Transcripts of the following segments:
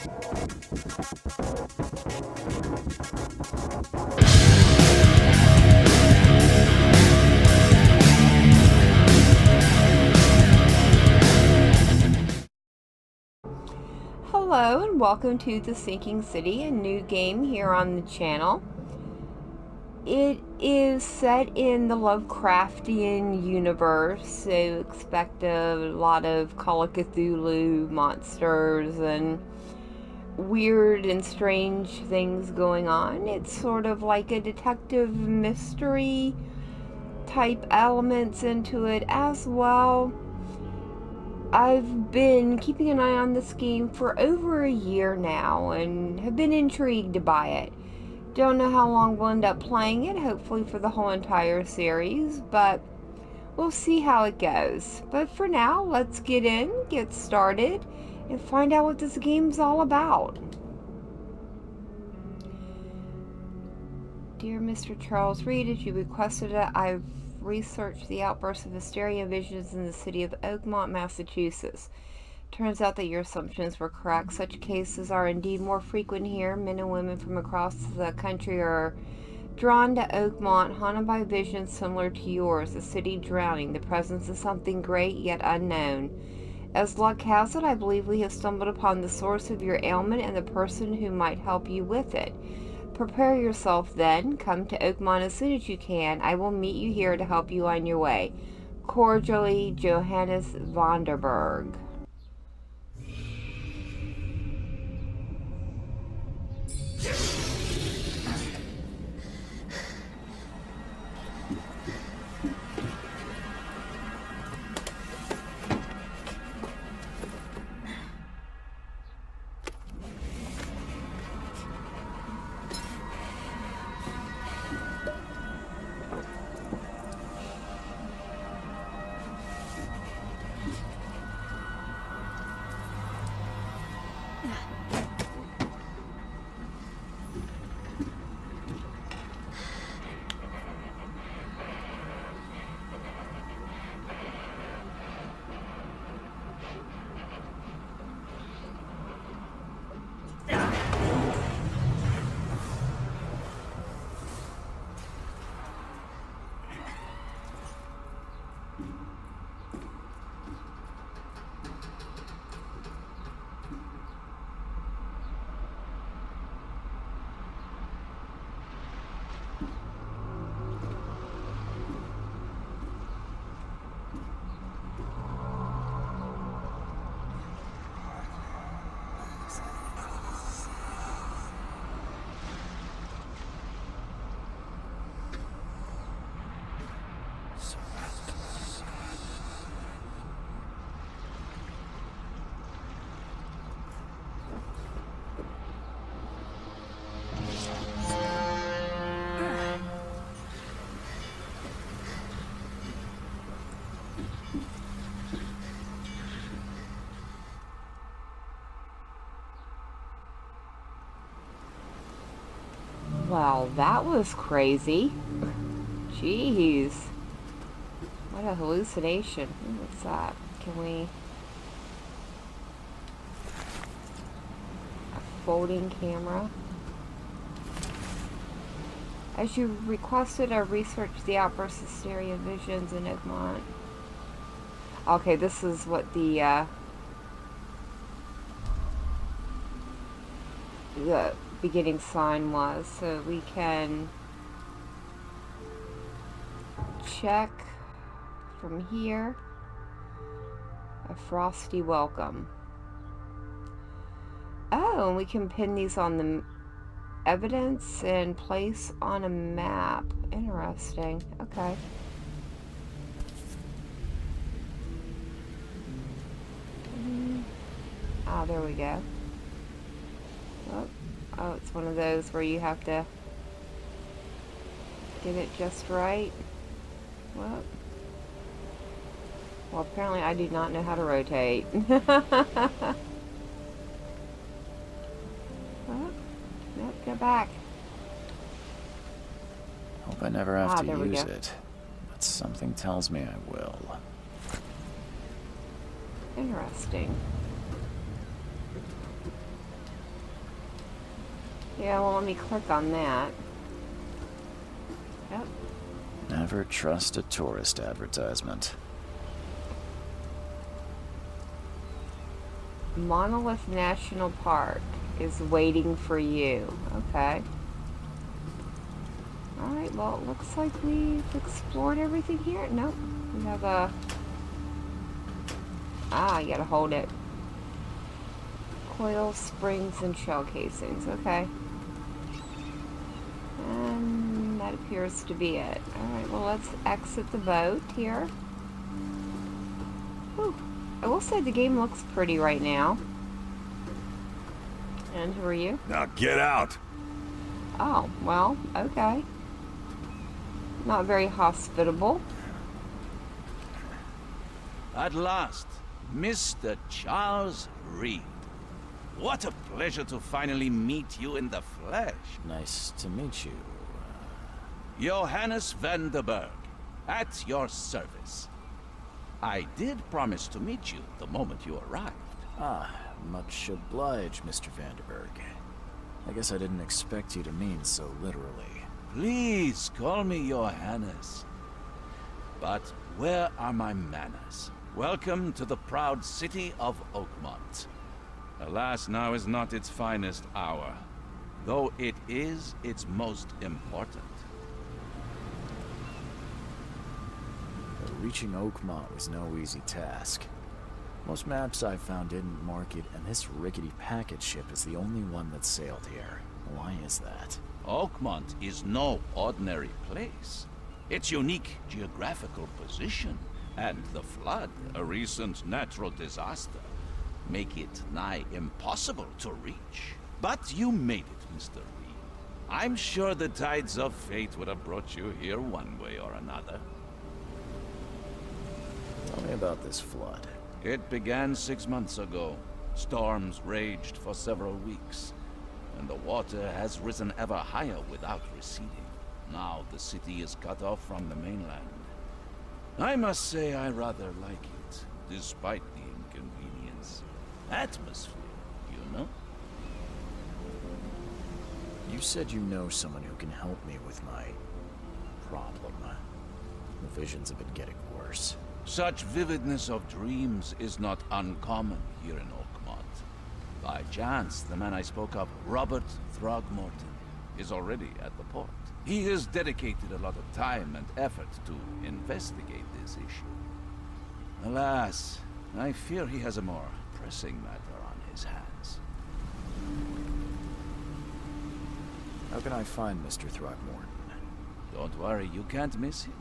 Hello and welcome to The Sinking City, a new game here on the channel. It is set in the Lovecraftian universe, so expect a lot of Call of Cthulhu monsters and weird and strange things going on. It's sort of like a detective mystery type elements into it as well. I've been keeping an eye on this game for over a year now and have been intrigued by it. Don't know how long we'll end up playing it, hopefully for the whole entire series, but we'll see how it goes. But for now, let's get started, and find out what this game's all about. Dear Mr. Charles Reed, as you requested it, I've researched the outbursts of hysteria visions in the city of Oakmont, Massachusetts. Turns out that your assumptions were correct. Such cases are indeed more frequent here. Men and women from across the country are drawn to Oakmont, haunted by visions similar to yours, the city drowning, the presence of something great yet unknown. As luck has it, I believe we have stumbled upon the source of your ailment and the person who might help you with it. Prepare yourself then. Come to Oakmont as soon as you can. I will meet you here to help you on your way. Cordially, Johannes Vonderberg. Well, that was crazy. Jeez. What a hallucination. What's that? Can we... A folding camera. As you requested, I researched the outburst of hysteria visions in Oakmont. Okay, this is what the beginning sign was, so we can check from here. A frosty welcome. Oh, and we can pin these on the evidence and place on a map. Interesting. Okay. Ah, there we go. Oh, it's one of those where you have to get it just right. Well, apparently I do not know how to rotate. Oh, nope, go back. Hope I never have to use go. it, but something tells me I will. Interesting. Yeah, well, let me click on that. Yep. Never trust a tourist advertisement. Monolith National Park is waiting for you. Okay. Alright, well, it looks like we've explored everything here. Nope. We have a... Ah, you gotta hold it. Coil springs and shell casings. Okay. And that appears to be it. Alright, well, let's exit the boat here. Whew. I will say the game looks pretty right now. And who are you? Now get out! Oh, well, okay. Not very hospitable. At last, Mr. Charles Reed. What a pleasure to finally meet you in the flesh. Nice to meet you. Johannes van der Berg, at your service. I did promise to meet you the moment you arrived. Ah, much obliged, Mr. Vanderberg. I guess I didn't expect you to mean so literally. Please call me Johannes. But where are my manners? Welcome to the proud city of Oakmont. Alas, now is not its finest hour, though it is its most important. Reaching Oakmont was no easy task. Most maps I found didn't mark it, and this rickety packet ship is the only one that sailed here. Why is that? Oakmont is no ordinary place. Its unique geographical position and the flood, a recent natural disaster, make it nigh impossible to reach. But you made it, Mr. Reed. I'm sure the tides of fate would have brought you here one way or another. Tell me about this flood. It began 6 months ago. Storms raged for several weeks, and the water has risen ever higher without receding. Now the city is cut off from the mainland. I must say I rather like it, despite the inconvenience. Atmosphere, you know? You said you know someone who can help me with my problem. The visions have been getting worse. Such vividness of dreams is not uncommon here in Oakmont. By chance, the man I spoke of, Robert Throgmorton, is already at the port. He has dedicated a lot of time and effort to investigate this issue. Alas, I fear he has a more pressing matter on his hands. How can I find Mr. Throgmorton? Don't worry, you can't miss him.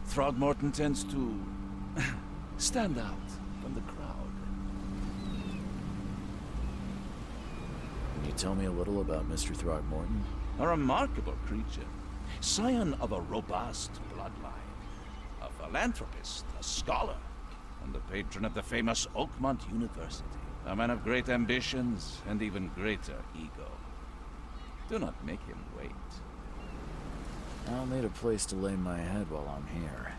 Throgmorton tends to stand out from the crowd. Can you tell me a little about Mr. Throgmorton? A remarkable creature. Scion of a robust bloodline. A philanthropist, a scholar, and the patron of the famous Oakmont University. A man of great ambitions and even greater ego. Do not make him wait. I'll need a place to lay my head while I'm here.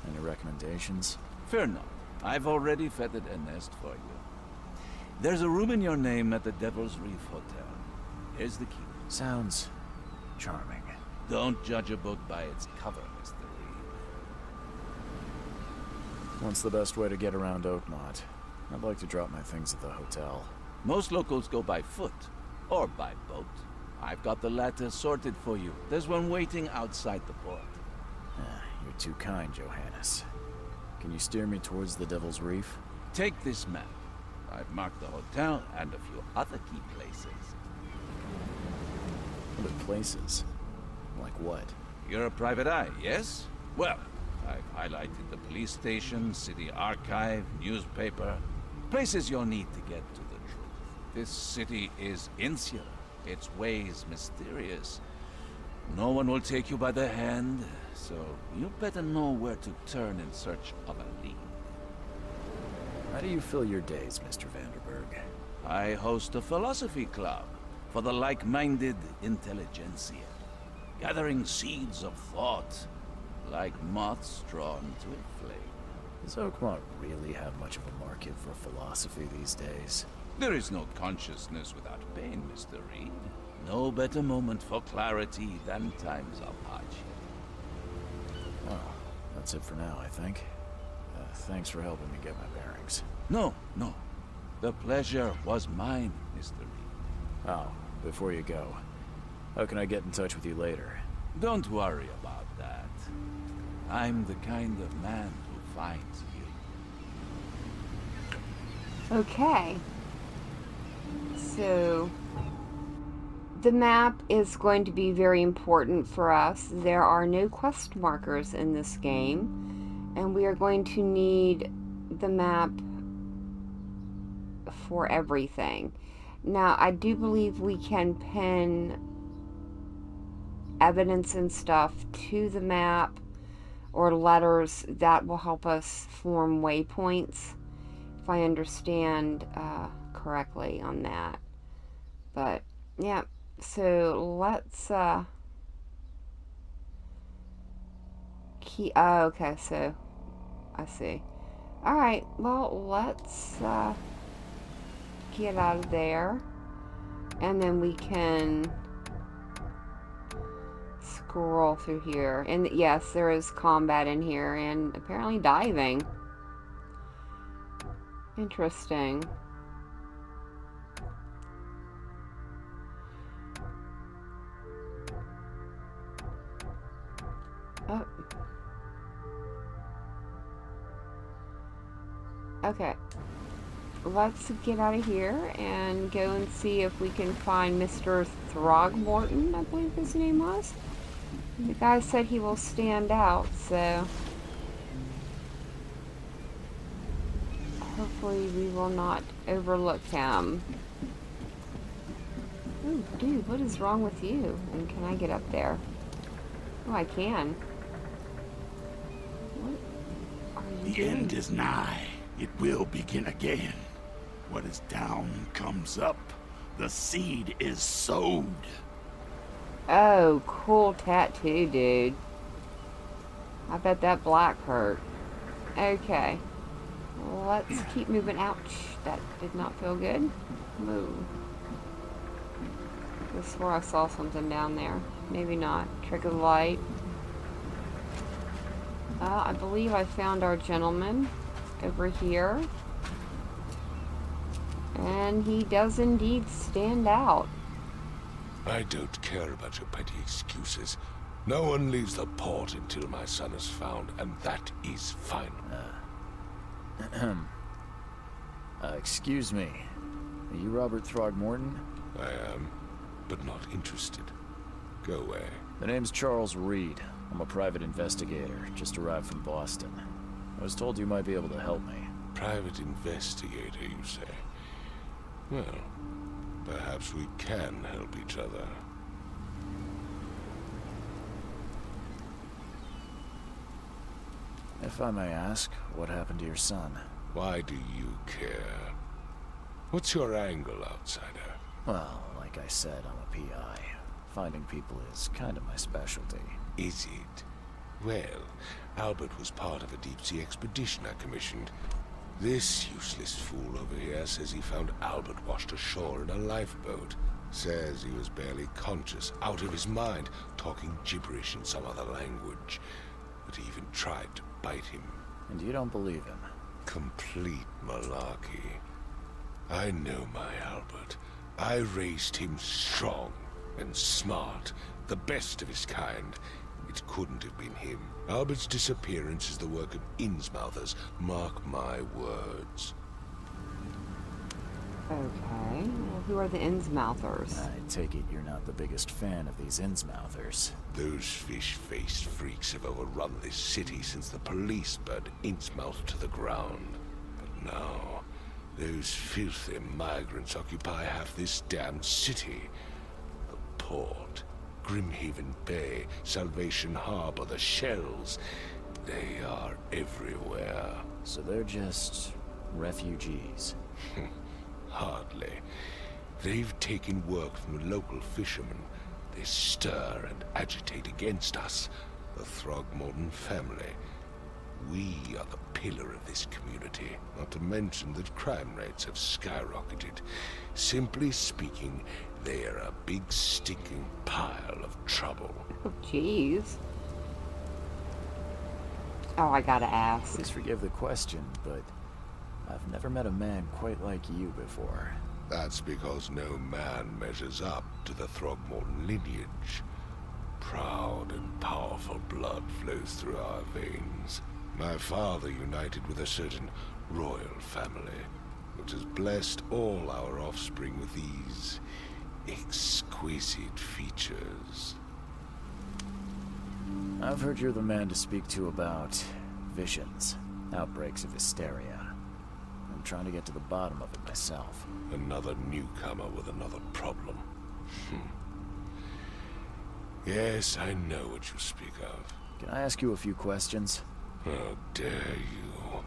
Any recommendations? Fear not. I've already feathered a nest for you. There's a room in your name at the Devil's Reef Hotel. Here's the key. Sounds charming. Don't judge a book by its cover, Mr. Reed. What's the best way to get around Oakmont? I'd like to drop my things at the hotel. Most locals go by foot, or by boat. I've got the latter sorted for you. There's one waiting outside the port. You're too kind, Johannes. Can you steer me towards the Devil's Reef? Take this map. I've marked the hotel and a few other key places. Other places? Like what? You're a private eye, yes? Well, I've highlighted the police station, city archive, newspaper. Places you'll need to get to the truth. This city is insular, its ways mysterious. No one will take you by the hand, so you better know where to turn in search of a lead. How do you fill your days, Mr. Vanderberg? I host a philosophy club for the like-minded intelligentsia, gathering seeds of thought like moths drawn to a flame. Does Oakmont really have much of a market for philosophy these days? There is no consciousness without pain, Mr. Reed. No better moment for clarity than times of hardship. Well, that's it for now, I think. Thanks for helping me get my bearings. No, no. The pleasure was mine, Mr. Reed. Oh, before you go, how can I get in touch with you later? Don't worry about that. I'm the kind of man who finds you. Okay. So, the map is going to be very important for us. There are no quest markers in this game, and we are going to need the map for everything. Now, I do believe we can pin evidence and stuff to the map or letters that will help us form waypoints, if I understand correctly on that. But yeah, so let's okay, so I see. Alright, well, let's get out of there, and then we can scroll through here. And yes, there is combat in here, and apparently diving. Interesting. Oh. Okay. Let's get out of here and go and see if we can find Mr. Throgmorton, I believe his name was. The guy said he will stand out, so hopefully we will not overlook him. Oh, dude, what is wrong with you? And can I get up there? Oh, I can. What are you doing? The end is nigh. It will begin again. What is down comes up. The seed is sowed. Oh, cool tattoo, dude. I bet that black hurt. Okay. Let's keep moving. Ouch. That did not feel good. Move. I swore I saw something down there. Maybe not. Trick of the light. I believe I found our gentleman over here. And he does indeed stand out. I don't care about your petty excuses. No one leaves the port until my son is found, and that is final. Excuse me. Are you Robert Throgmorton? I am, but not interested. Go away. The name's Charles Reed. I'm a private investigator, just arrived from Boston. I was told you might be able to help me. Private investigator, you say? Well, perhaps we can help each other. If I may ask, what happened to your son? Why do you care? What's your angle, outsider? Well, like I said, I'm a PI. Finding people is kind of my specialty. Is it? Well, Albert was part of a deep-sea expedition I commissioned. This useless fool over here says he found Albert washed ashore in a lifeboat. Says he was barely conscious, out of his mind, talking gibberish in some other language. That he even tried to bite him. And you don't believe him? Complete malarkey. I know my Albert. I raised him strong and smart, the best of his kind. It couldn't have been him. Albert's disappearance is the work of Innsmouthers, mark my words. Okay, well, who are the Innsmouthers? I take it you're not the biggest fan of these Innsmouthers. Those fish-faced freaks have overrun this city since the police burned Innsmouth to the ground. But now, those filthy migrants occupy half this damned city. The port, Grimhaven Bay, Salvation Harbor, the shells. They are everywhere. So they're just refugees. Hardly. They've taken work from local fishermen. They stir and agitate against us, the Throgmorton family. We are the pillar of this community, not to mention that crime rates have skyrocketed. Simply speaking, They're a big stinking pile of trouble. Oh, jeez. Oh, I gotta ask. Please forgive the question, but I've never met a man quite like you before. That's because no man measures up to the Throgmorton lineage. Proud and powerful blood flows through our veins. My father united with a certain royal family, which has blessed all our offspring with these exquisite features. I've heard you're the man to speak to about visions, outbreaks of hysteria. I'm trying to get to the bottom of it myself. Another newcomer with another problem. Yes, I know what you speak of. Can I ask you a few questions? How dare you?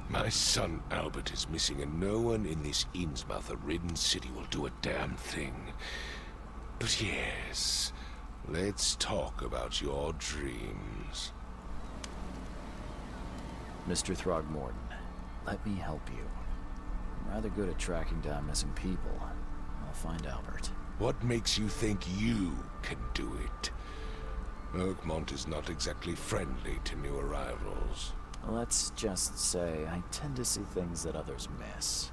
My son Albert is missing, and no one in this Innsmouth-ridden city will do a damn thing. But yes, let's talk about your dreams. Mr. Throgmorton, let me help you. I'm rather good at tracking down missing people. I'll find Albert. What makes you think you can do it? Oakmont is not exactly friendly to new arrivals. Let's just say I tend to see things that others miss.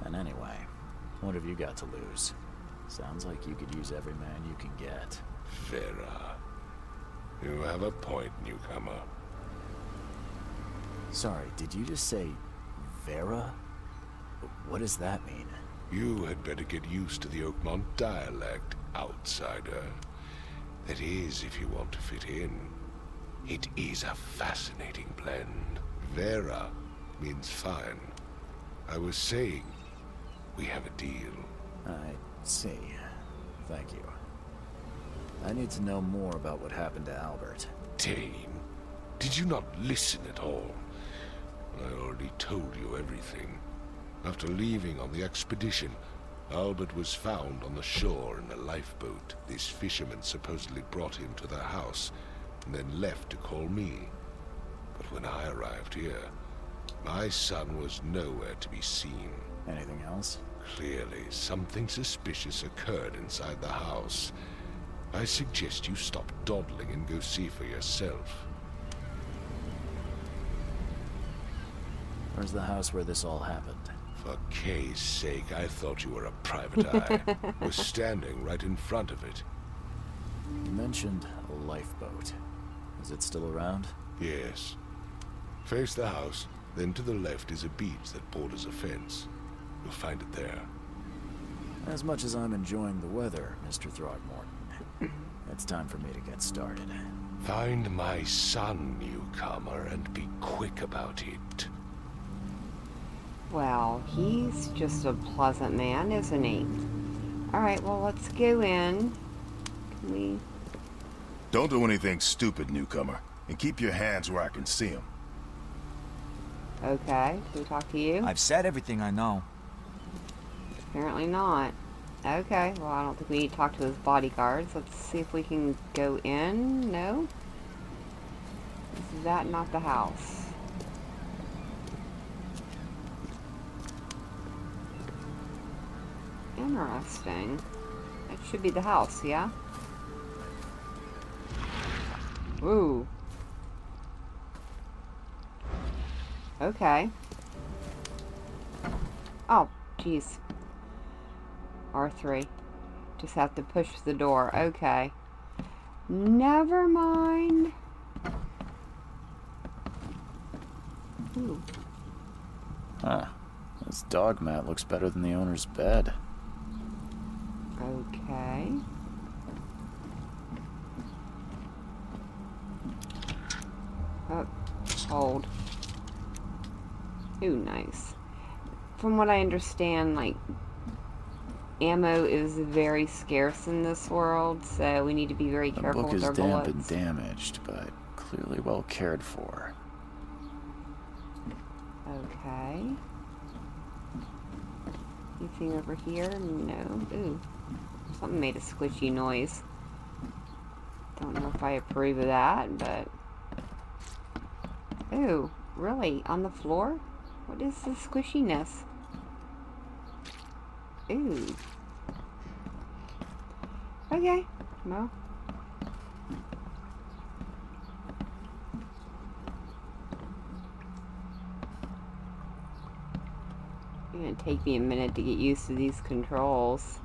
And anyway, what have you got to lose? Sounds like you could use every man you can get. Vera. You have a point, newcomer. Sorry, did you just say Vera? What does that mean? You had better get used to the Oakmont dialect, outsider. That is, if you want to fit in. It is a fascinating blend. Vera means fine. I was saying, we have a deal. I see. Thank you. I need to know more about what happened to Albert. Dane, did you not listen at all? I already told you everything. After leaving on the expedition, Albert was found on the shore in a lifeboat. This fisherman supposedly brought him to their house, and then left to call me. But when I arrived here, my son was nowhere to be seen. Anything else? Clearly, something suspicious occurred inside the house. I suggest you stop dawdling and go see for yourself. Where's the house where this all happened? For Kay's sake, I thought you were a private eye. Was standing right in front of it. You mentioned a lifeboat. Is it still around? Yes. Face the house, then to the left is a beach that borders a fence. You'll find it there. As much as I'm enjoying the weather, Mr. Throgmorton, it's time for me to get started. Find my son, newcomer, and be quick about it. Well, he's just a pleasant man, isn't he? Alright, well, let's go in. Can we... Don't do anything stupid, newcomer, and keep your hands where I can see them. Okay, can we talk to you? I've said everything I know. Apparently not. Okay, well, I don't think we need to talk to his bodyguards. Let's see if we can go in. No? Is that not the house? Interesting. That should be the house, yeah? Ooh. Okay. Oh, jeez. R3. Just have to push the door. Okay. Never mind. Ooh. Huh. This dog mat looks better than the owner's bed. Okay. Oh, hold. Ooh, nice. From what I understand, like, ammo is very scarce in this world, so we need to be very The careful book with is our damp bullets. and damaged, but clearly well cared for. Okay. Anything over here? No. Ooh. Something made a squishy noise. Don't know if I approve of that, but... Ooh, really? On the floor? What is the squishiness? Ooh. Okay. Well. It's gonna take me a minute to get used to these controls.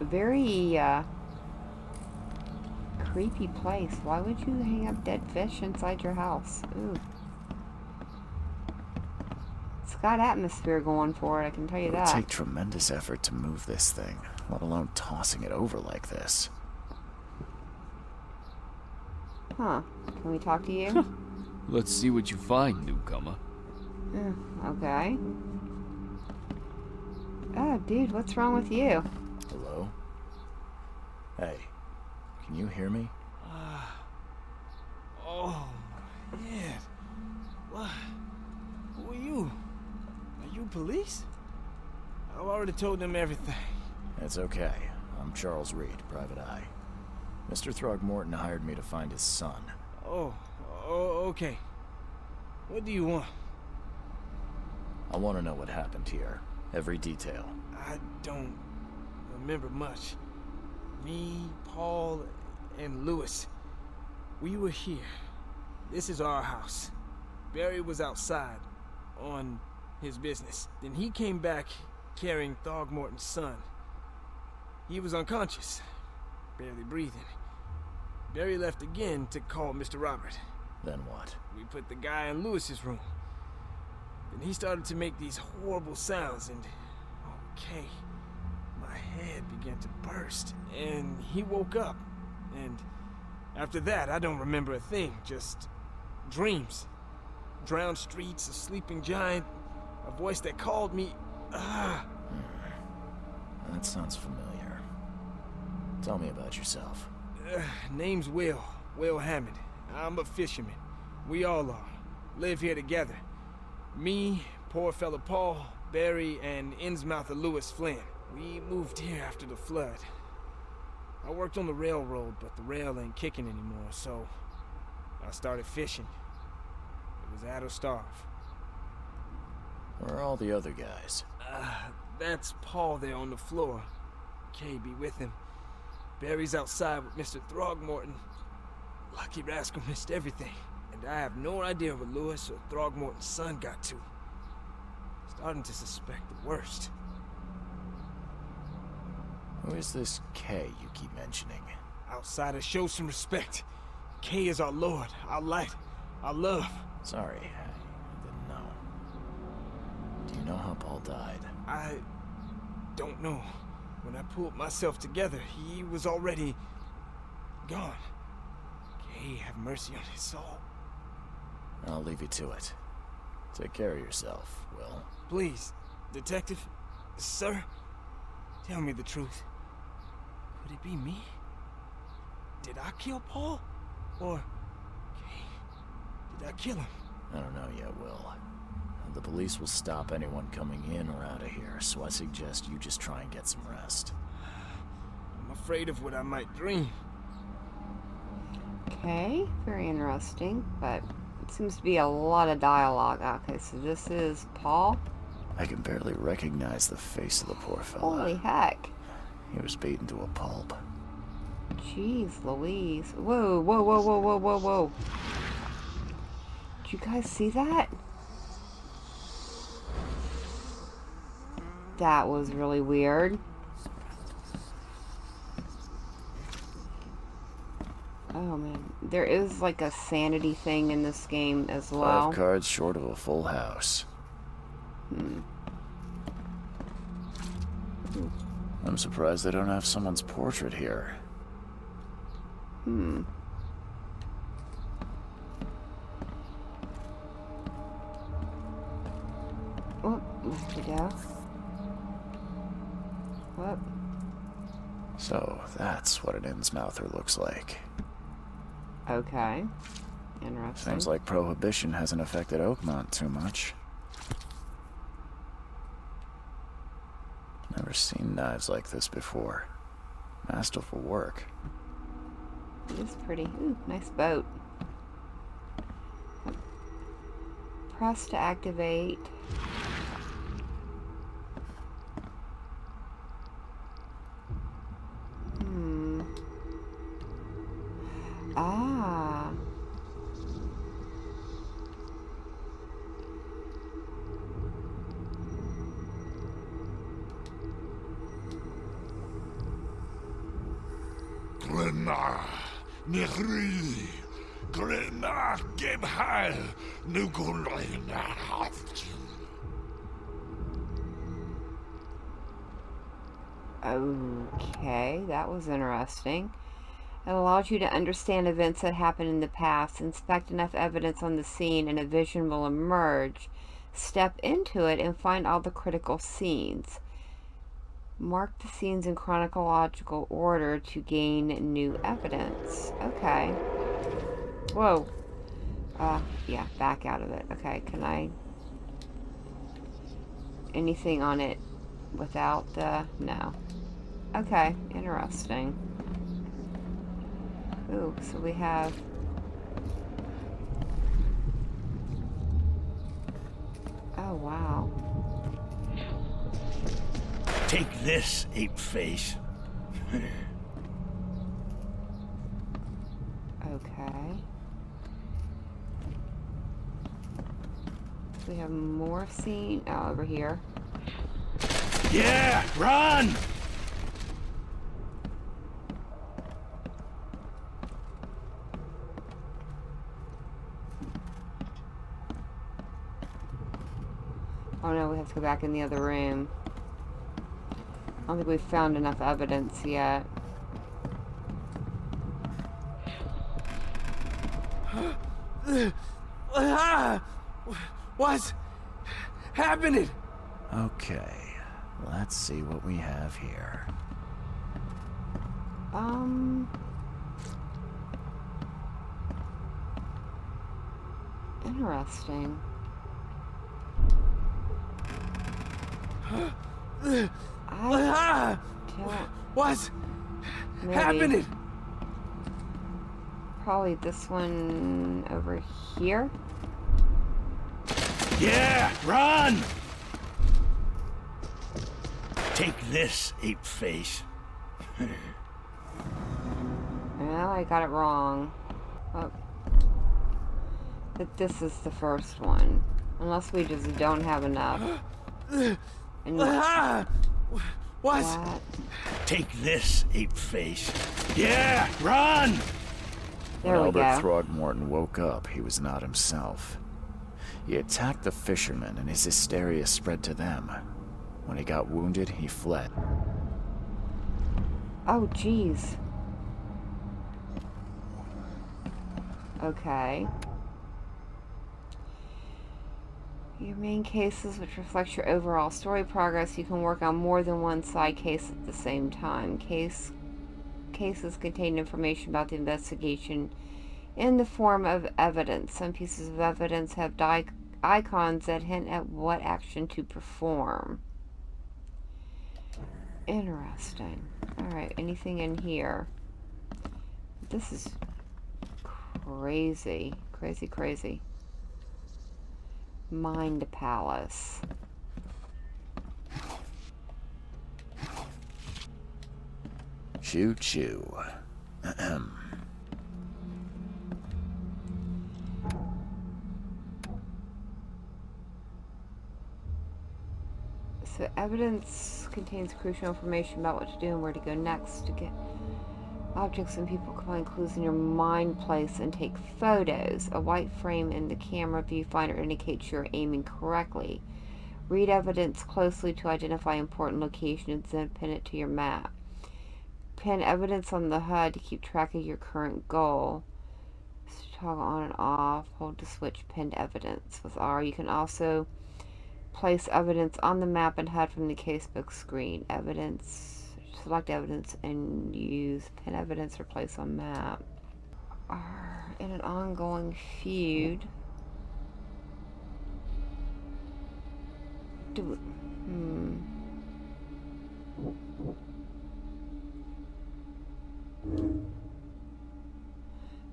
A very, creepy place. Why would you hang up dead fish inside your house? Ooh. It's got atmosphere going for it, I can tell you It would that. take tremendous effort to move this thing, let alone tossing it over like this. Huh. Can we talk to you? Let's see what you find, newcomer. Okay. Oh, dude, what's wrong with you? Hello? Hey, can you hear me? Oh, yeah. What? Who are you? Are you police? I've already told them everything. It's okay. I'm Charles Reed, Private Eye. Mr. Throgmorton hired me to find his son. Oh, okay. What do you want? I want to know what happened here. Every detail. I don't remember much. Me, Paul, and Lewis. We were here. This is our house. Barry was outside, on his business. Then he came back carrying Throgmorton's son. He was unconscious, barely breathing. Barry left again to call Mr. Robert. Then what? We put the guy in Lewis's room. Then he started to make these horrible sounds and... Okay. My head began to burst, and he woke up. And after that, I don't remember a thing, just dreams. Drowned streets, a sleeping giant, a voice that called me. That sounds familiar. Tell me about yourself. Name's Will Hammond. I'm a fisherman. We all are. Live here together. Me, poor fella Paul, Barry, and Innsmouther Lewis Flynn. We moved here after the flood. I worked on the railroad, but the rail ain't kicking anymore, so I started fishing. It was at or starve. Where are all the other guys? That's Paul there on the floor. Kay be with him. Barry's outside with Mr. Throgmorton. Lucky rascal missed everything. And I have no idea where Lewis or Throgmorton's son got to. Starting to suspect the worst. Who is this K you keep mentioning? Outsiders, show some respect. Kay is our lord, our light, our love. Sorry, I didn't know. Do you know how Paul died? I don't know. When I pulled myself together, he was already gone. Kay, have mercy on his soul. I'll leave you to it. Take care of yourself, Will. Please, detective, sir, tell me the truth. Could it be me? Did I kill Paul? Or Kay? Did I kill him? I don't know yet, Will. The police will stop anyone coming in or out of here, so I suggest you just try and get some rest. I'm afraid of what I might dream. Okay, very interesting, but it seems to be a lot of dialogue. Okay, so this is Paul. I can barely recognize the face of the poor fella. Holy heck. He was beaten to a pulp. Jeez Louise. Whoa, whoa, whoa, whoa, whoa, whoa, whoa. Did you guys see that? That was really weird. Oh man, there is like a sanity thing in this game as well. 5 cards short of a full house. I'm surprised they don't have someone's portrait here. Oh, there we go. What? So, that's what an Innsmouther looks like. Okay. Interesting. Seems like Prohibition hasn't affected Oakmont too much. Never seen knives like this before. Masterful work. It is pretty. Ooh, nice boat. Press to activate. Nihri, Grena, Gebhal, Nukulena. Okay, that was interesting. It allows you to understand events that happened in the past, inspect enough evidence on the scene, and a vision will emerge. Step into it and find all the critical scenes. Mark the scenes in chronological order to gain new evidence. Okay. Whoa. Yeah, back out of it. Okay, can I... anything on it without the... no. Okay, interesting. Ooh, so we have... oh, wow. Take this, ape face. Okay. We have more scene... oh, over here. Yeah, run! Oh no, we have to go back in the other room. I don't think we've found enough evidence yet. What's happening? Okay, let's see what we have here. Interesting. I don't... what's maybe. happening? Probably this one over here. Yeah, run! Take this, ape face. Well, I got it wrong. Oh. But this is the first one. Unless we just don't have enough. And what's... what? Take this, ape face. Yeah, run! There When we Albert go. Throgmorton woke up, he was not himself. He attacked the fishermen, and his hysteria spread to them. When he got wounded, he fled. Oh, jeez. Okay. Your main cases, which reflects your overall story progress, you can work on more than one side case at the same time. Cases contain information about the investigation in the form of evidence. Some pieces of evidence have icons that hint at what action to perform. Interesting. Alright, anything in here? This is crazy. Crazy, crazy. Mind Palace. Choo choo. Ahem. So evidence contains crucial information about what to do and where to go next. To get objects and people can find clues in your mind, place, and take photos. A white frame in the camera viewfinder indicates you're aiming correctly. Read evidence closely to identify important locations, then pin it to your map. Pin evidence on the HUD to keep track of your current goal. So toggle on and off. Hold to switch pinned evidence. With R, you can also place evidence on the map and HUD from the casebook screen. Select evidence and use pin evidence or place on map. In an ongoing feud.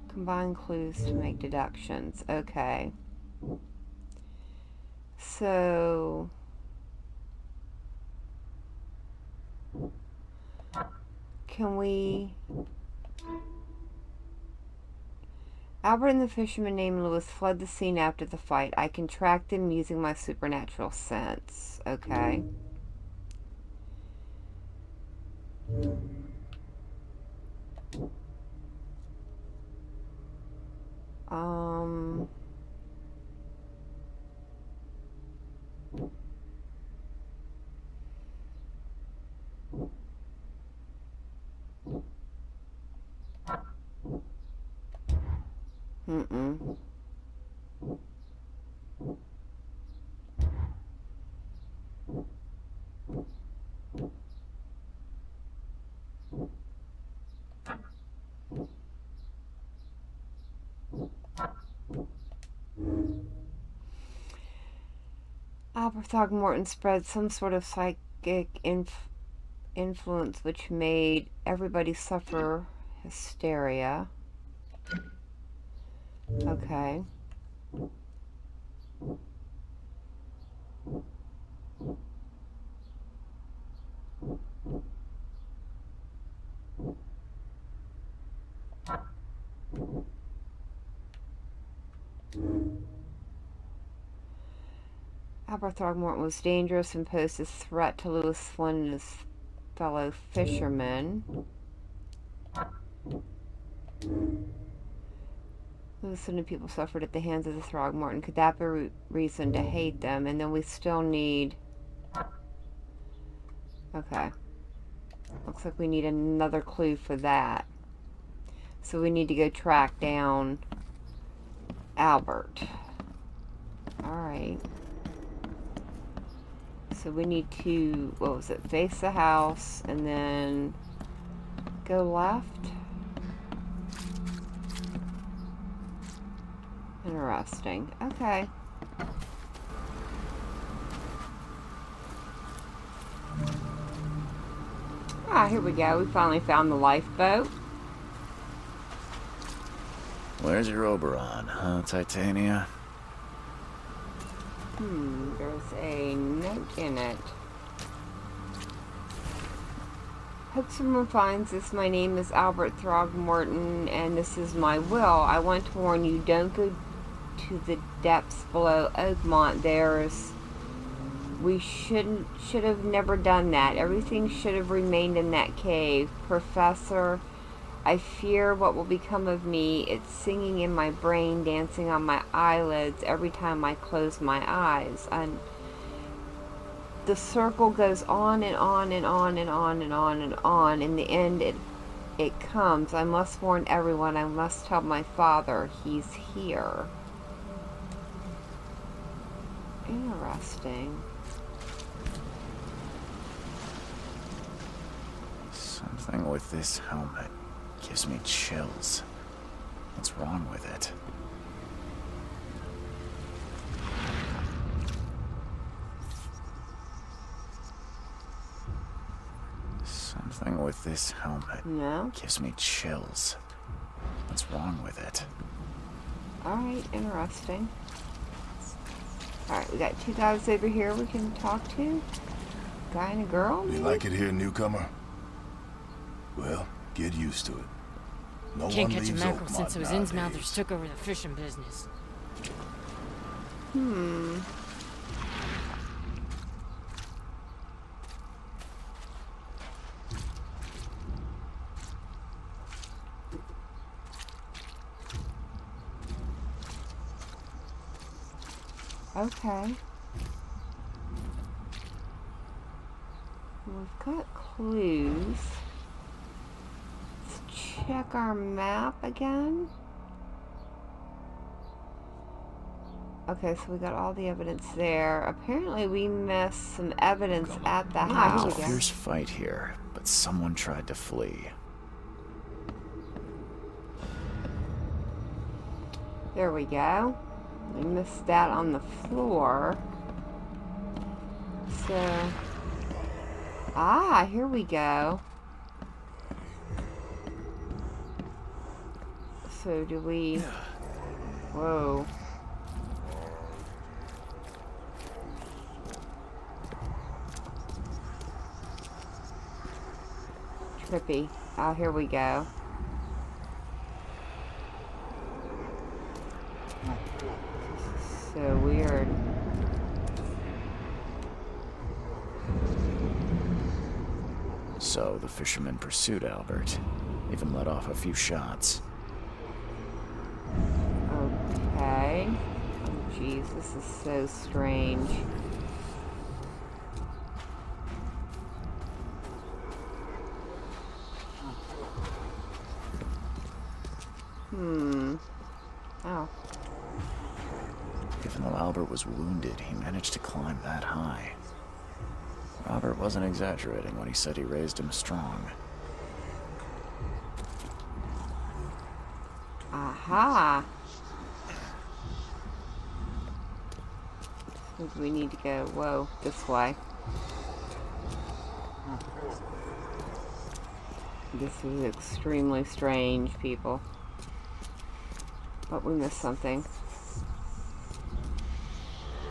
Combine clues to make deductions. Okay. So can we... Albert and the fisherman named Lewis fled the scene after the fight. I can track them using my supernatural sense. Okay. Um... Mm-mm. Albert Throgmorton spread some sort of psychic influence which made everybody suffer hysteria. Okay. Albert Throgmorton was dangerous and posed a threat to Lewis Flynn and his fellow fishermen. Lewis and people suffered at the hands of the Throgmorton. Could that be reason to hate them? And then we still need... Okay. Looks like we need another clue for that. So we need to go track down Albert. Alright. So we need to, what was it, face the house and then go left. Interesting. Okay. Ah, here we go. We finally found the lifeboat. Where's your Oberon, huh, Titania? There's a note in it. Hope someone finds this. My name is Albert Throgmorton, and this is my will. I want to warn you, don't go to the depths below Oakmont. We should have never done that. Everything should have remained in that cave. Professor, I fear what will become of me. It's singing in my brain, dancing on my eyelids every time I close my eyes. And the circle goes on and on and on and on and on and on. In the end, it comes. I must warn everyone. I must tell my father he's here. Interesting. Something with this helmet gives me chills. What's wrong with it? Something with this helmet gives me chills. What's wrong with it? Alright, interesting. Alright, we got two guys over here we can talk to. Guy and a girl, maybe? You like it here, newcomer? Well, get used to it. No Can't one catch a leaves mackerel Oakmont since those nowadays. Innsmouthers took over the fishing business. Okay. We've got clues. Let's check our map again. Okay, so we got all the evidence there. Apparently we missed some evidence at the house. There's a fierce fight here, but someone tried to flee. There we go. We missed that on the floor. So... Ah, here we go. So do we... Whoa. Trippy. Oh, here we go. So weird. So the fishermen pursued Albert, even let off a few shots. jeez, this is so strange. Oh. Even though Albert was wounded, he managed to climb that high. Robert wasn't exaggerating when he said he raised him strong. Aha! So we need to go, whoa, this way. This is extremely strange, people. But we missed something.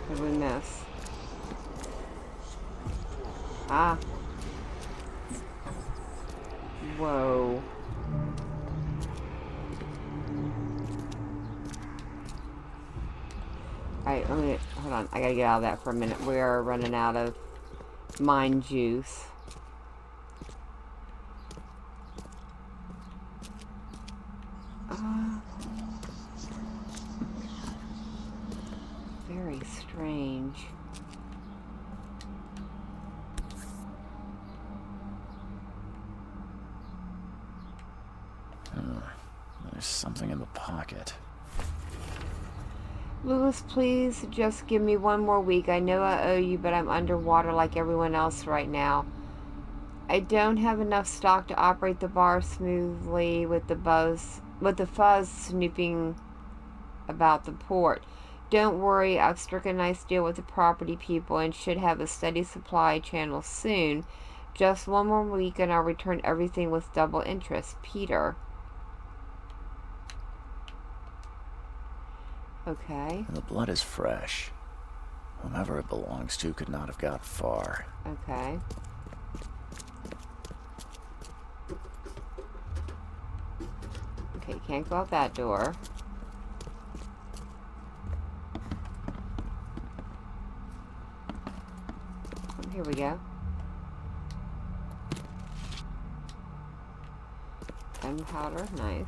What did we miss? Ah. Whoa. Alright, let me, hold on, I gotta get out of that for a minute. We are running out of mind juice. Very strange. There's something in the pocket. Lewis, please just give me one more week. I know I owe you, but I'm underwater like everyone else right now. I don't have enough stock to operate the bar smoothly with the fuzz snooping about the port. Don't worry, I've struck a nice deal with the property people and should have a steady supply channel soon. Just one more week and I'll return everything with double interest. Peter. Okay. And the blood is fresh. Whomever it belongs to could not have got far. Okay. Okay, can't go out that door. Here we go. Gunpowder, nice.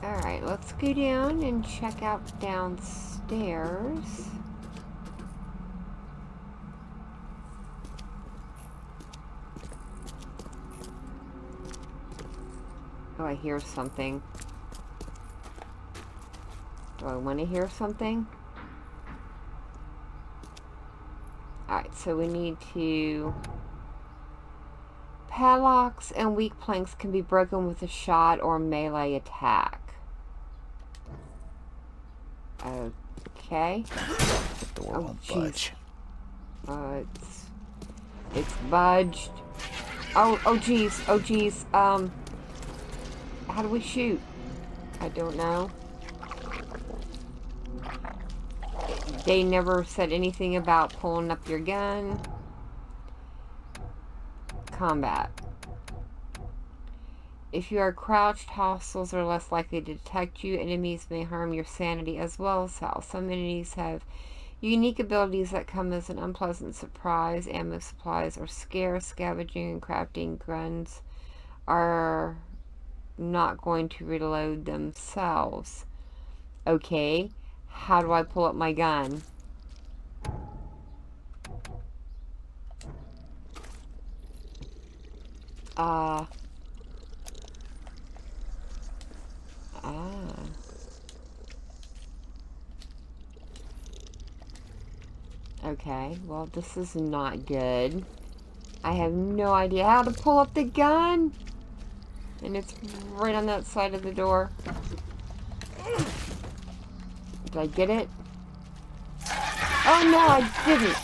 Alright, let's go down and check out downstairs. Oh, I hear something. Do I want to hear something? Alright, so we need to... Padlocks and weak planks can be broken with a shot or melee attack. Okay. The door won't budge. It's budged. Oh geez. Oh geez. How do we shoot? I don't know. They never said anything about pulling up your gun. Combat. If you are crouched, hostiles are less likely to detect you. Enemies may harm your sanity as well as health. Some enemies have unique abilities that come as an unpleasant surprise. Ammo supplies are scarce. Scavenging and crafting guns are not going to reload themselves. Okay. How do I pull up my gun? Okay, well, this is not good. I have no idea how to pull up the gun. And it's right on that side of the door. Did I get it? Oh no, I didn't.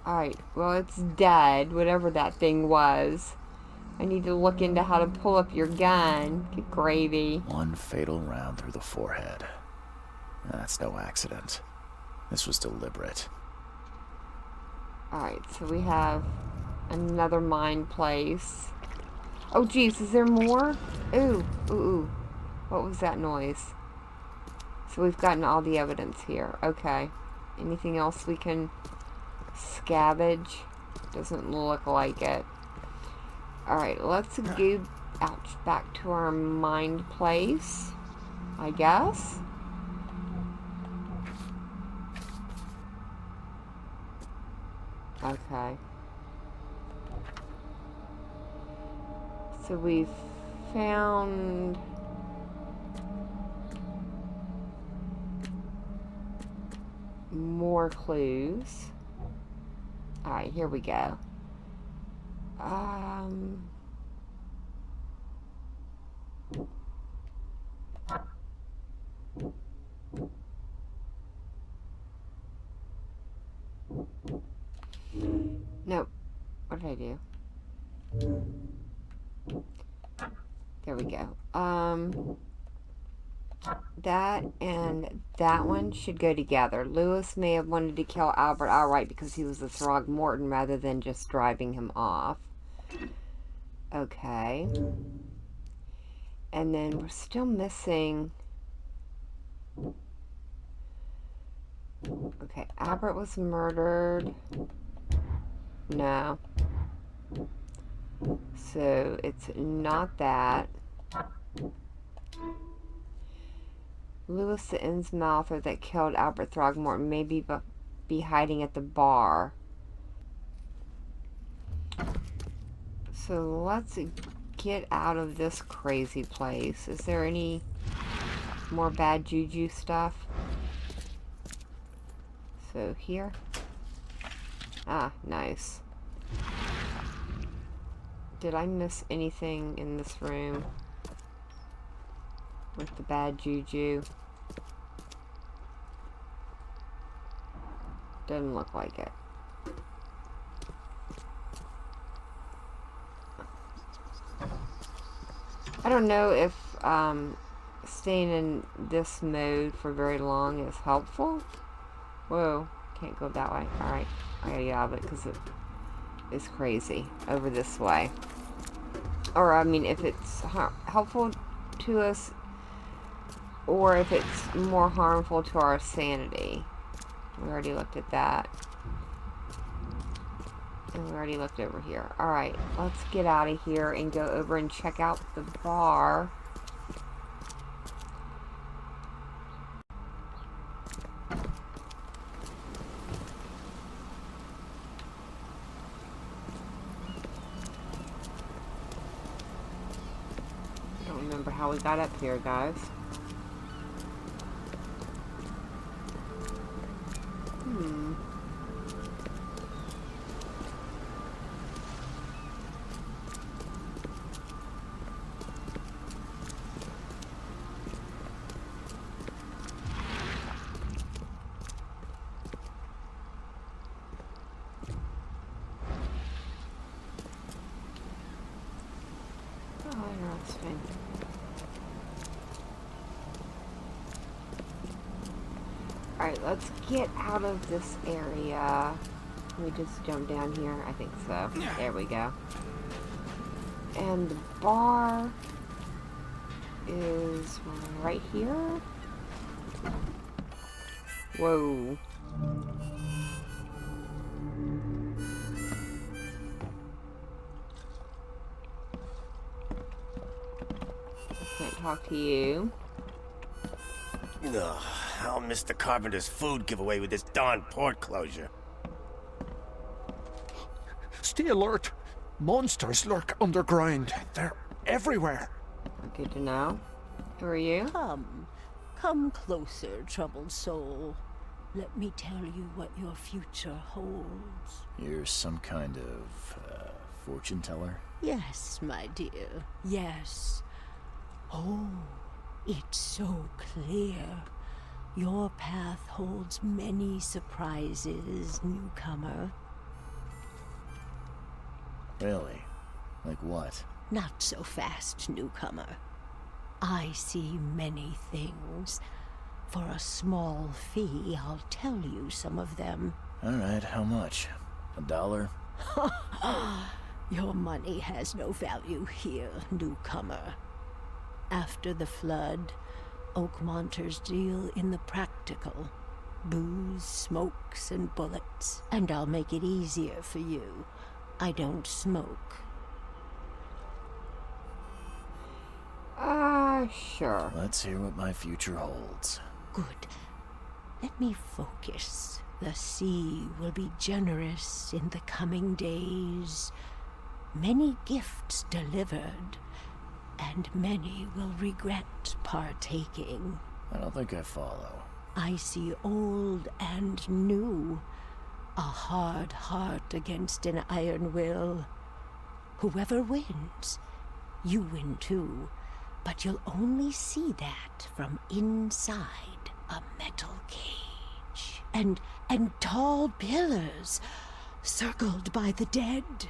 Alright, well, it's dead, whatever that thing was. I need to look into how to pull up your gun. Good gravy. One fatal round through the forehead. That's no accident. This was deliberate. Alright, so we have another mine place. Oh geez, is there more? Ooh, ooh, ooh. What was that noise? So we've gotten all the evidence here. Okay. Anything else we can scavenge? Doesn't look like it. Alright, let's go out back to our mind place, I guess. Okay. So we've found more clues. Alright, here we go. Nope. What did I do? There we go. That and that one should go together. Lewis may have wanted to kill Albert outright because he was a Throgmorton rather than just driving him off. Okay. And then we're still missing... Okay, Albert was murdered. No. So it's not that. Lewis the Innsmouther that killed Albert Throgmorton may be hiding at the bar. So let's get out of this crazy place. Is there any more bad juju stuff? So here. Ah, nice. Did I miss anything in this room with the bad juju? Doesn't look like it. I don't know if staying in this mode for very long is helpful. Whoa, can't go that way. Alright, I gotta get out of it because it is crazy over this way. Or, I mean, if it's helpful to us or if it's more harmful to our sanity. We already looked at that. And we already looked over here. Alright, let's get out of here and go over and check out the bar. I don't remember how we got up here, guys. Alright, let's get out of this area. Can we just jump down here? I think so. There we go. And the bar is right here. Whoa. Can't talk to you. Ugh, I'll miss the carpenter's food giveaway with this darn port closure. Stay alert. Monsters lurk underground. They're everywhere. Good to know. Who are you? Come closer, troubled soul. Let me tell you what your future holds. You're some kind of, fortune teller? Yes, my dear, yes. Oh, it's so clear. Your path holds many surprises, newcomer. Really? Like what? Not so fast, newcomer. I see many things. For a small fee, I'll tell you some of them. Alright, how much? $1? Your money has no value here, newcomer. After the flood, Oakmonters deal in the practical. Booze, smokes, and bullets. And I'll make it easier for you. I don't smoke. Sure. Let's hear what my future holds. Good. Let me focus. The sea will be generous in the coming days. Many gifts delivered, and many will regret partaking. I don't think I follow. I see old and new. A hard heart against an iron will. Whoever wins, you win too. But you'll only see that from inside a metal cage. And tall pillars, circled by the dead.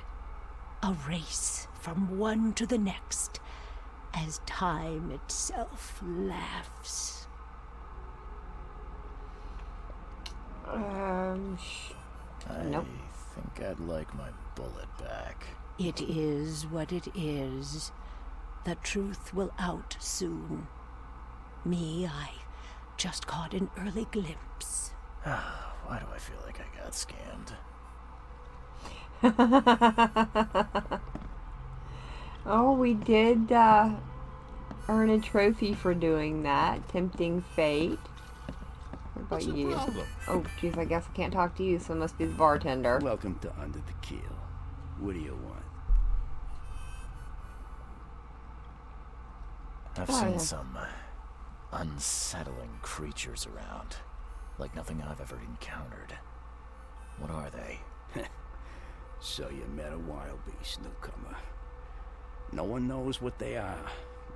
A race from one to the next, as time itself laughs. Nope. I think I'd like my bullet back. It is what it is. The truth will out soon. Me, I just caught an early glimpse. Why do I feel like I got scammed? Oh, we did earn a trophy for doing that. Tempting fate. What about What's you? the problem? Oh, jeez, I guess I can't talk to you, so it must be the bartender. Welcome to Under the Keel. What do you want? I've seen some unsettling creatures around. Like nothing I've ever encountered. What are they? So you met a wild beast, newcomer. No one knows what they are,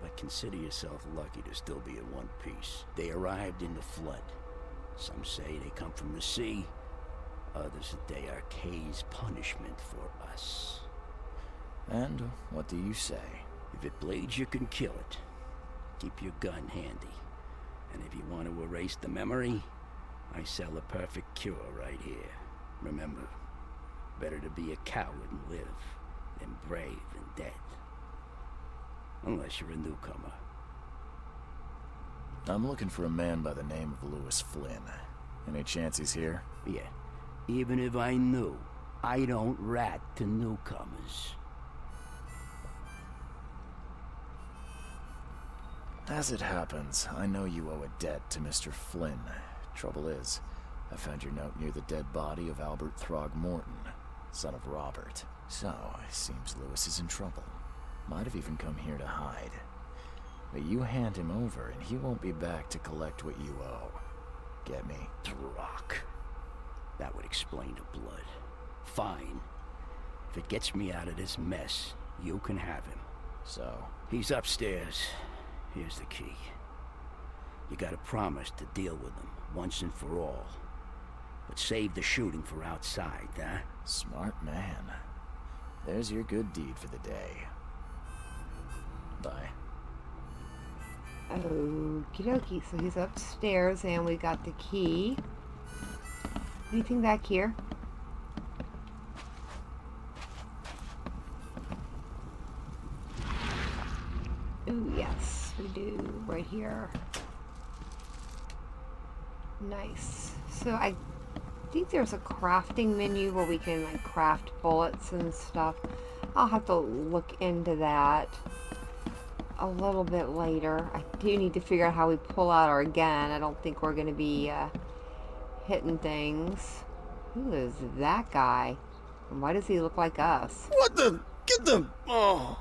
but consider yourself lucky to still be in one piece. They arrived in the flood. Some say they come from the sea. Others that they are Kay's punishment for us. And what do you say? If it bleeds, you can kill it. Keep your gun handy. And if you want to erase the memory, I sell a perfect cure right here. Remember, better to be a coward and live than brave and dead. Unless you're a newcomer. I'm looking for a man by the name of Lewis Flynn. Any chance he's here? Yeah. Even if I knew, I don't rat to newcomers. As it happens, I know you owe a debt to Mr. Flynn. Trouble is, I found your note near the dead body of Albert Throgmorton, son of Robert. So, it seems Lewis is in trouble. Might have even come here to hide. But you hand him over, and he won't be back to collect what you owe. Get me? Drock. That would explain the blood. Fine. If it gets me out of this mess, you can have him. So? He's upstairs. Here's the key. You gotta promise to deal with him, once and for all. But save the shooting for outside, huh? Smart man. There's your good deed for the day. Bye. Okie dokie, so he's upstairs and we got the key. Anything back here? Ooh, yes, we do, right here. Nice. So I think there's a crafting menu where we can like craft bullets and stuff. I'll have to look into that a little bit later. I do need to figure out how we pull out our gun. I don't think we're going to be hitting things. Who is that guy? And why does he look like us? What the? Get them! Oh!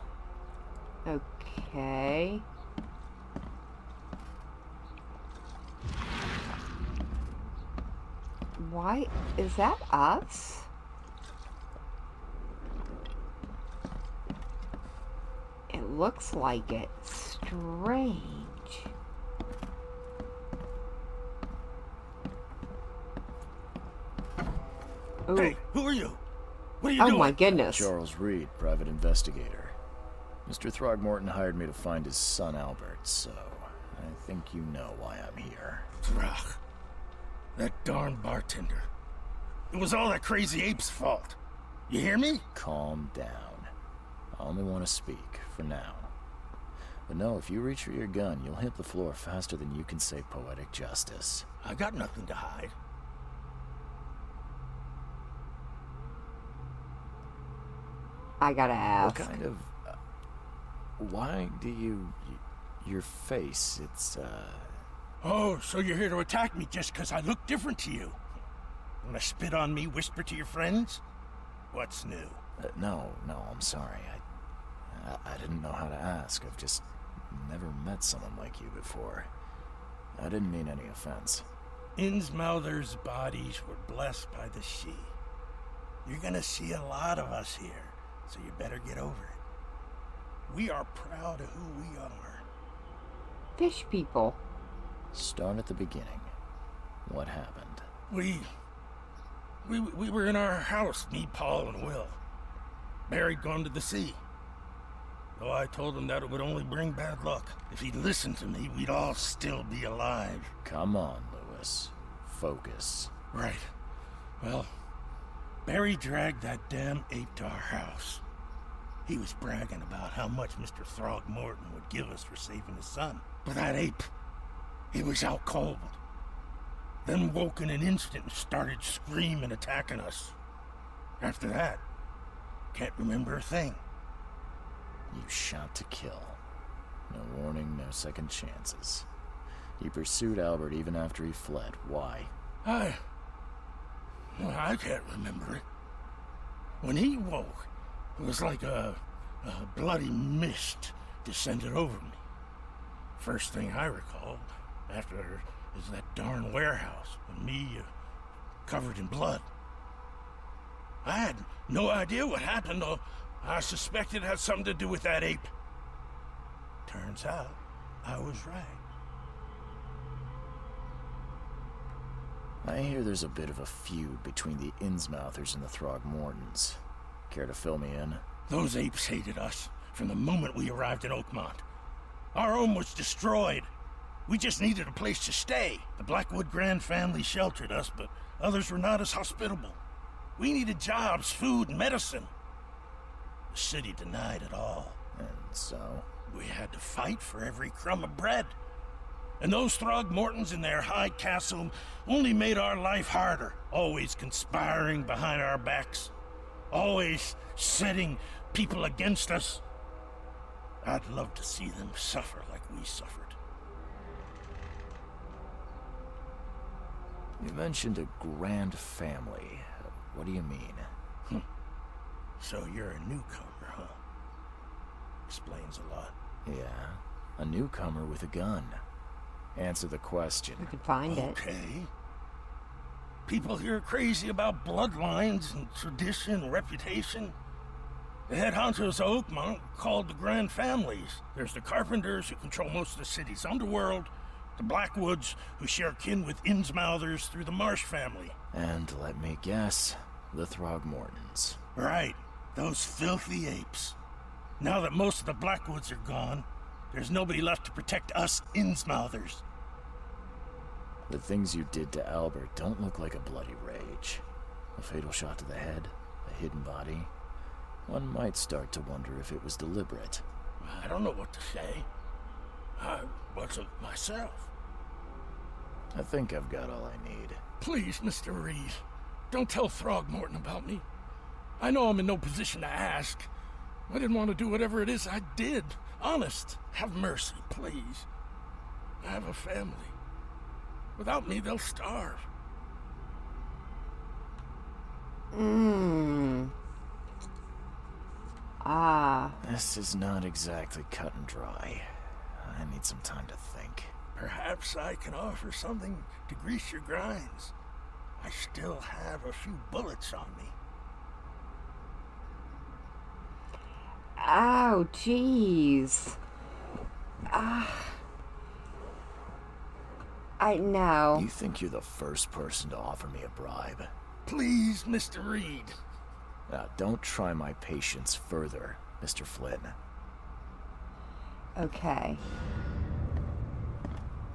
Okay. Why? Is that us? It looks like it. Strange. Ooh. Hey, who are you? What are you doing? Oh my goodness. Charles Reed, private investigator. Mr. Throgmorton hired me to find his son Albert, so I think you know why I'm here. Throg. That darn bartender. It was all that crazy ape's fault. You hear me? Calm down. I only want to speak, for now. But no, if you reach for your gun, you'll hit the floor faster than you can say poetic justice. I got nothing to hide. I gotta ask. What kind of... why do you Your face, Oh, so you're here to attack me just because I look different to you? Wanna spit on me, whisper to your friends? What's new? No, I'm sorry. I didn't know how to ask. I've just never met someone like you before. I didn't mean any offense. Innsmouther's bodies were blessed by the sea. You're gonna see a lot of us here, so you better get over it. We are proud of who we are. Fish people. Start at the beginning. What happened? We were in our house, me, Paul, and Will. Barry'd gone to the sea. Though I told him that it would only bring bad luck. If he'd listened to me, we'd all still be alive. Come on, Lewis. Focus. Right. Well, Barry dragged that damn ape to our house. He was bragging about how much Mr. Throgmorton would give us for saving his son. But that ape, he was out cold. Then woke in an instant and started screaming, attacking us. After that, can't remember a thing. You shot to kill. No warning, no second chances. You pursued Albert even after he fled. Why? I can't remember it. When he woke, it was like a bloody mist descended over me. First thing I recall after is that darn warehouse and me covered in blood. I had no idea what happened, though. I suspected it had something to do with that ape. Turns out, I was right. I hear there's a bit of a feud between the Innsmouthers and the Throgmortons. Care to fill me in? Those apes hated us from the moment we arrived in Oakmont. Our home was destroyed. We just needed a place to stay. The Blackwood Grand family sheltered us, but others were not as hospitable. We needed jobs, food, and medicine. The city denied it all. And so? We had to fight for every crumb of bread. And those Throgmortons in their high castle only made our life harder, always conspiring behind our backs, always setting people against us. I'd love to see them suffer like we suffered. You mentioned a grand family. What do you mean? So you're a newcomer, huh? Explains a lot. Yeah, a newcomer with a gun. Answer the question. We could find it. Okay. People here are crazy about bloodlines and tradition and reputation. The head honchos of Oakmont are called the Grand Families. There's the Carpenters, who control most of the city's underworld, the Blackwoods, who share kin with Innsmouthers through the Marsh family. And let me guess, the Throgmortons. Right. Those filthy apes. Now that most of the Blackwoods are gone, there's nobody left to protect us Innsmouthers. The things you did to Albert don't look like a bloody rage. A fatal shot to the head, a hidden body. One might start to wonder if it was deliberate. I don't know what to say. I wasn't myself. I think I've got all I need. Please, Mr. Reed, don't tell Throgmorton about me. I know I'm in no position to ask. I didn't want to do whatever it is I did. Honest, have mercy, please. I have a family. Without me, they'll starve. This is not exactly cut and dry. I need some time to think. Perhaps I can offer something to grease your grinds. I still have a few bullets on me. Oh, jeez. I know. You think you're the first person to offer me a bribe? Please, Mr. Reed. Now, don't try my patience further, Mr. Flynn. Okay.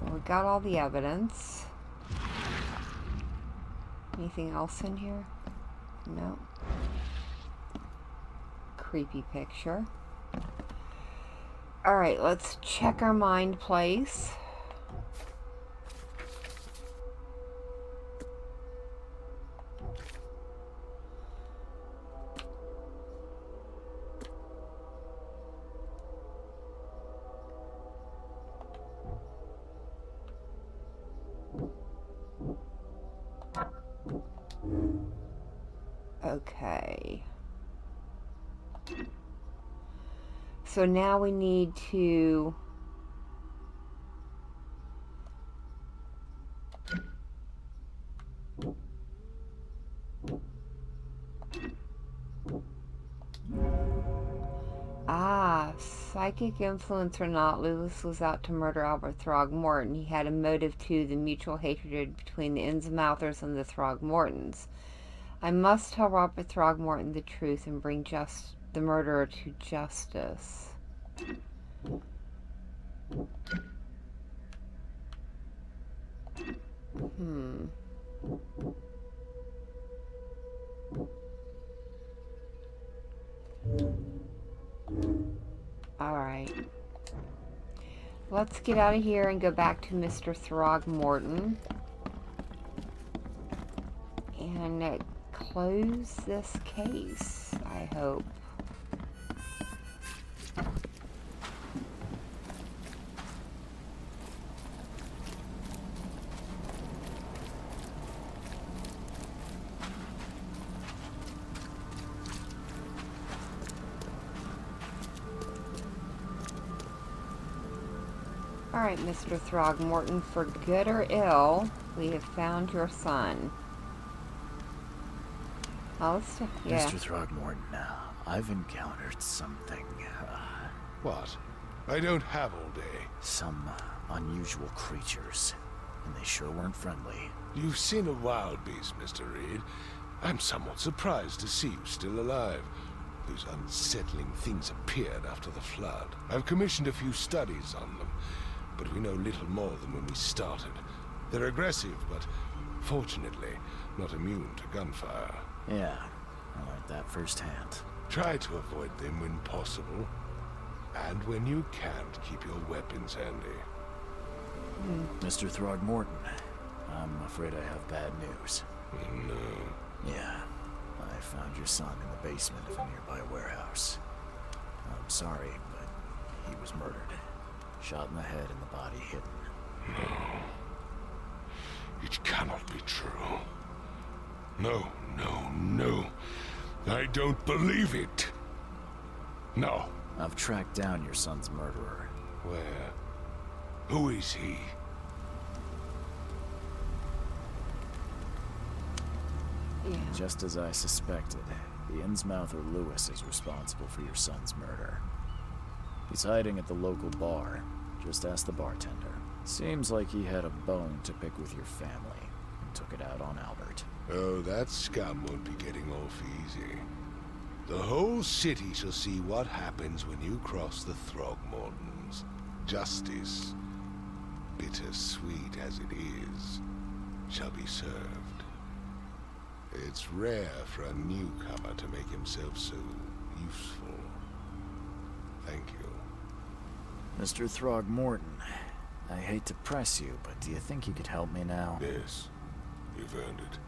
Well, we got all the evidence. Anything else in here? No. Creepy picture. Alright, let's check our mind place. Okay. So now we need to... Ah, psychic influence or not, Lewis was out to murder Albert Throgmorton. He had a motive too, the mutual hatred between the Innsmouthers and the Throgmortons. I must tell Robert Throgmorton the truth and bring the murderer to justice. Alright. Let's get out of here and go back to Mr. Throgmorton. And close this case, I hope. Alright, Mr. Throgmorton, for good or ill, we have found your son. Yeah. Mr. Throgmorton, I've encountered something. What? I don't have all day. Some unusual creatures, and they sure weren't friendly. You've seen a wild beast, Mr. Reed. I'm somewhat surprised to see you still alive. Those unsettling things appeared after the flood. I've commissioned a few studies on them, but we know little more than when we started. They're aggressive, but fortunately not immune to gunfire. Yeah, I learned that firsthand. Try to avoid them when possible. And when you can't, keep your weapons handy. Mr. Throgmorton, I'm afraid I have bad news. No. Yeah, I found your son in the basement of a nearby warehouse. I'm sorry, but he was murdered. Shot in the head and the body hidden. No. It cannot be true. No, no, no. I don't believe it. No. I've tracked down your son's murderer. Where? Who is he? Yeah. Just as I suspected, the Innsmouther Lewis is responsible for your son's murder. He's hiding at the local bar. Just ask the bartender. Seems like he had a bone to pick with your family and took it out on Albert. Oh, that scum won't be getting off easy. The whole city shall see what happens when you cross the Throgmortons. Justice, bittersweet as it is, shall be served. It's rare for a newcomer to make himself so useful. Thank you. Mr. Throgmorton, I hate to press you, but do you think you could help me now? Yes, you've earned it.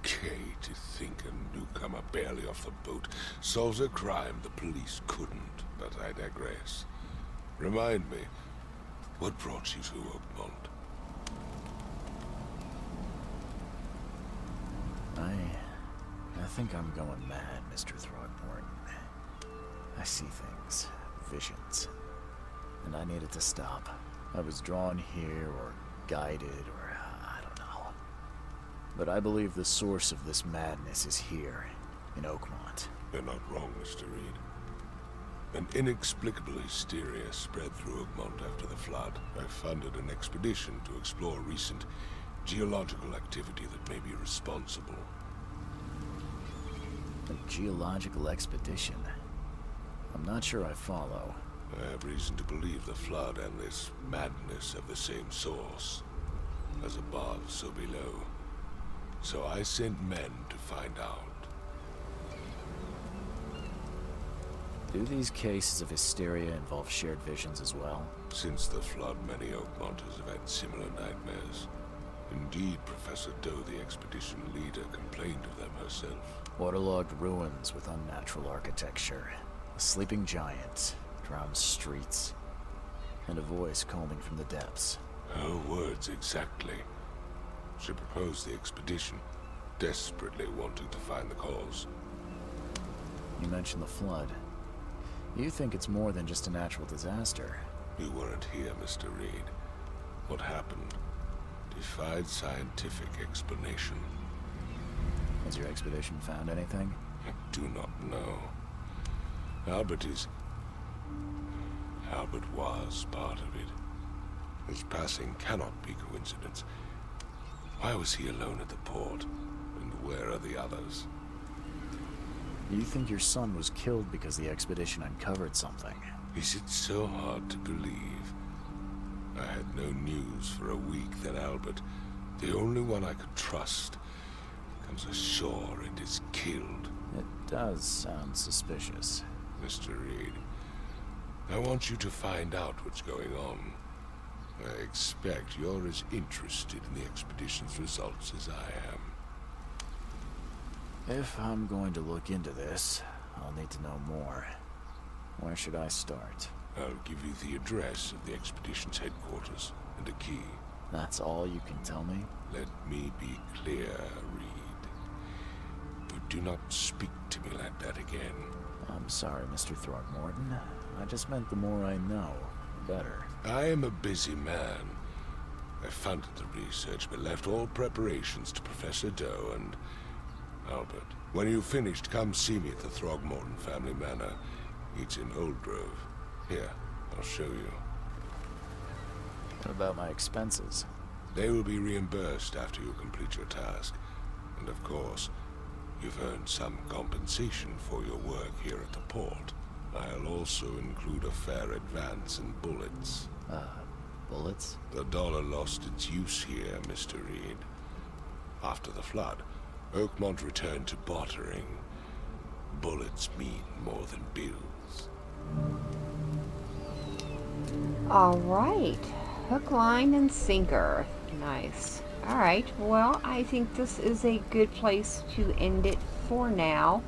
Okay, to think a newcomer barely off the boat solves a crime the police couldn't, but I digress. Remind me, what brought you to Oakmont? I think I'm going mad, Mr. Throgmorton. I see things, visions, and I needed to stop. I was drawn here, or guided, or I don't know. But I believe the source of this madness is here, in Oakmont. You're not wrong, Mr. Reed. An inexplicable hysteria spread through Oakmont after the flood. I funded an expedition to explore recent geological activity that may be responsible. A geological expedition? I'm not sure I follow. I have reason to believe the flood and this madness have the same source. As above, so below. So I sent men to find out. Do these cases of hysteria involve shared visions as well? Since the flood, many Oakmonters have had similar nightmares. Indeed, Professor Doe, the expedition leader, complained of them herself. Waterlogged ruins with unnatural architecture. A sleeping giant, drowned streets, and a voice calling from the depths. Her words exactly. She proposed the expedition. desperately wanting to find the cause. You mentioned the flood. You think it's more than just a natural disaster. You weren't here, Mr. Reed. What happened defied scientific explanation. Has your expedition found anything? I do not know. Albert was part of it. His passing cannot be coincidence. Why was he alone at the port? And where are the others? You think your son was killed because the expedition uncovered something? Is it so hard to believe? I had no news for a week, then Albert, the only one I could trust, comes ashore and is killed. It does sound suspicious. Mr. Reed, I want you to find out what's going on. I expect you're as interested in the expedition's results as I am. If I'm going to look into this, I'll need to know more. Where should I start? I'll give you the address of the expedition's headquarters and a key. That's all you can tell me? Let me be clear, Reed. But do not speak to me like that again. I'm sorry, Mr. Throgmorton. I just meant the more I know, the better. I am a busy man. I funded the research, but left all preparations to Professor Doe and Albert. When you've finished, come see me at the Throgmorton family manor. It's in Old Grove. Here, I'll show you. What about my expenses? They will be reimbursed after you complete your task. And of course, you've earned some compensation for your work here at the port. I'll also include a fair advance in bullets. Bullets? The dollar lost its use here, Mr. Reed. After the flood, Oakmont returned to bartering. Bullets mean more than bills. Alright. Hook, line, and sinker. Nice. Alright, well, I think this is a good place to end it for now.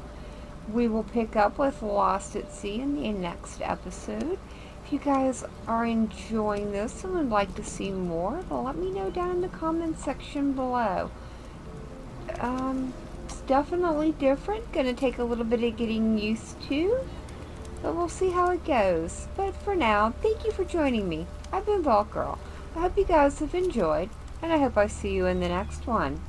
We will pick up with Lost at Sea in the next episode. If you guys are enjoying this and would like to see more, well, let me know down in the comments section below. It's definitely different. Gonna take a little bit of getting used to, but we'll see how it goes. But for now, thank you for joining me. I've been Vault Girl. I hope you guys have enjoyed, and I hope I see you in the next one.